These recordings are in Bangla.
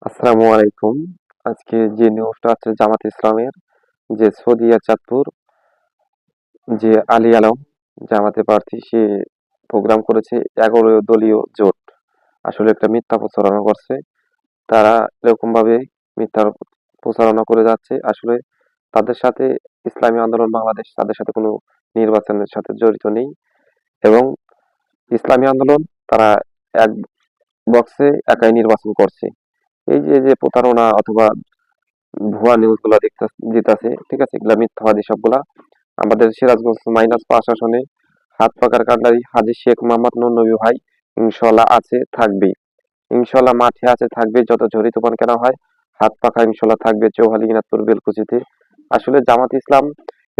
আসসালামু আলাইকুম। আজকে যে নিউজটা আছে জামাত ইসলামের, যে সদিয়া চাঁদপুর, যে আলী আলম জামাতে প্রার্থী, সে প্রোগ্রাম করেছে 11 দলীয় জোট। আসলে একটা মিথ্যা প্রচারণা করছে। তারা এরকম ভাবে মিথ্যা প্রচারণা করে যাচ্ছে। আসলে তাদের সাথে ইসলামী আন্দোলন বাংলাদেশ তাদের সাথে কোনো নির্বাচনের সাথে জড়িত নেই, এবং ইসলামী আন্দোলন তারা এক বক্সে একাই নির্বাচন করছে। এই যে যে প্রতারণা অথবা ভুয়া নিউজ গুলা দিতাছে, ঠিক আছে, এগুলা মিথ্যাবাদী সবগুলা। আমাদের সিরাজগঞ্জ -5 আসনে হাত পাকার কান্ডারি হাজী শেখ মোহাম্মদ নুর নবী ভাই ইনশাল্লাহ আছে, থাকবেই। ইনশাল্লাহ মাঠে আছে, থাকবে। যত ঝড়ি তুফান কেন হয়, হাত পাখা ইনশাল্লাহ থাকবে চৌহালি দিনাজপুর বেলকুচিতে। আসলে জামাত ইসলাম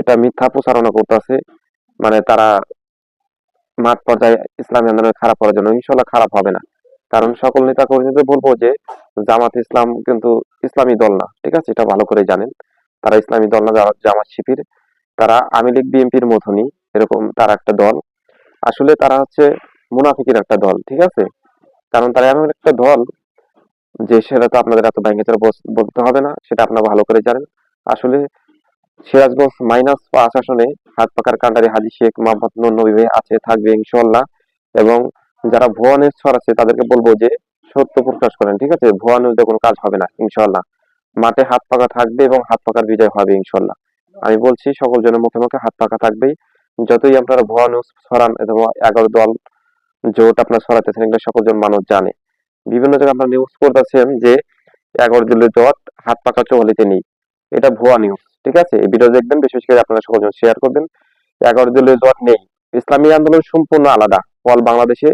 এটা মিথ্যা প্রচারণা করতেছে। মানে তারা মাঠ পর্যায়ে ইসলামী আন্দোলন খারাপ করার জন্য। ইনশাল্লাহ খারাপ হবে না, কারণ সকল নেতা কর্মীদের বলবো যে জামাত ইসলাম কিন্তু ইসলামী দল না, ঠিক আছে, এটা ভালো করে জানেন। তারা ইসলামী দল না, জামাত শিবির। তারা আওয়ামী লীগ বিএনপির মতনই, এরকম তারা একটা দল। আসলে তারা হচ্ছে মুনাফিকের একটা দল, ঠিক আছে। কারণ তারা এমন একটা দল যে সেটা তো আপনাদের এত ভেঙে চড়ে বলতে হবে না, সেটা আপনারা ভালো করে জানেন। আসলে সিরাজগঞ্জ -5 আসনে হাত পাকার কান্ডারি হাজী শেখ মোহাম্মদ নুর নবী ভাই আছে, থাকবে ইনশাল্লাহ। এবং যারা ভুয়া নিউজ ছড়াচ্ছে তাদেরকে বলবো যে সত্য প্রকাশ করেন, ঠিক আছে। ভুয়া নিউজে কোনো কাজ হবে না ইনশাল্লাহ। মাঠে হাত পাকা থাকবে এবং হাত পাকার বিজয় হবে ইনশাল্লাহ। আমি বলছি সকল জনের মুখে মুখে হাত পাকা থাকবেই। যতই আপনারা ভুয়া নিউজ ছড়ান অথবা 11 দল জোট আপনারা ছড়াতেছেন, এগুলো সকল জন মানুষ জানে। বিভিন্ন জায়গায় আপনারা নিউজ করতেছেন যে 11 দলের জোট হাত পাকা চৌহালিতে নেই। এটা ভুয়া নিউজ, ঠিক আছে। এই ভিডিও দেখবেন, বিশেষ করে আপনারা সকলজন শেয়ার করবেন। 11 দলীয় জোট নেই। ইসলামী আন্দোলন সম্পূর্ণ আলাদা। অল বাংলাদেশে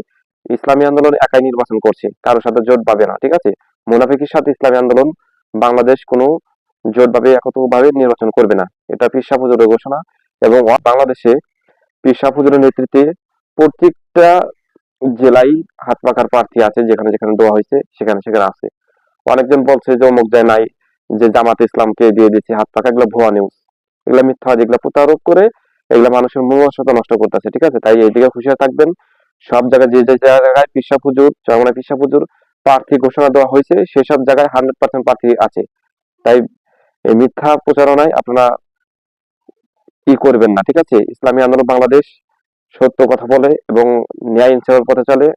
ইসলামী আন্দোলন একাই নির্বাচন করছে, কারোর সাথে জোট পাবে না, ঠিক আছে। মুনাফিকের সাথে ইসলামী আন্দোলন বাংলাদেশ কোনো জোট ভাবে একত্রভাবে নির্বাচন করবে না। এটা পীর সাহেব হুজুরের ঘোষণা। এবং বাংলাদেশে পীর সাহেব হুজুরের নেতৃত্বে প্রত্যেকটা জেলায় হাত পাকার প্রার্থী আছে, যেখানে যেখানে দেওয়া হয়েছে সেখানে সেখানে আছে। অনেকজন বলছে যে অমুক যায় নাই, যে জামাত ইসলামকে দিয়ে দিচ্ছে হাত পাকা। এগুলো ভুয়া নিউজ, এগুলো মিথ্যা, যেগুলো প্রতারক করে এগুলো মানুষের মনোবলতা নষ্ট করতেছে, ঠিক আছে। তাই এইদিকে হুঁশিয়ার থাকবেন। সব জায়গায় যে যে জায়গায় পিসা পুজোর চরমনা পিসা পুজোর প্রার্থী ঘোষণা দেওয়া হয়েছে, সেসব জায়গায় 100% প্রার্থী আছে। তাই এই মিথ্যা প্রচারণায় আপনারা করবেন না, ঠিক আছে। ইসলামী আন্দোলন বাংলাদেশ সত্য কথা বলে এবং ন্যায় ইনসাফের পথে চলে।